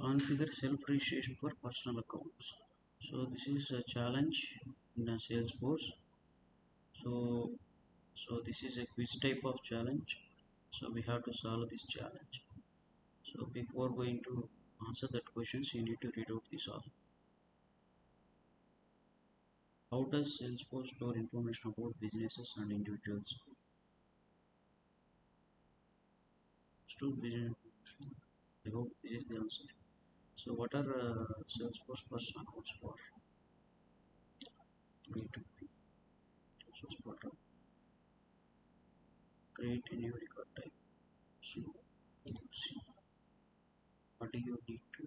Configure self-registration for personal accounts. So this is a challenge in a Salesforce. So this is a quiz type of challenge. So we have to solve this challenge. So before going to answer that questions, you need to read out this all. How does Salesforce store information about businesses and individuals? Store business. I hope this is the answer. So what are Salesforce personal accounts for? B2B. So spot on. Create a new record type. So let's see. What do you need to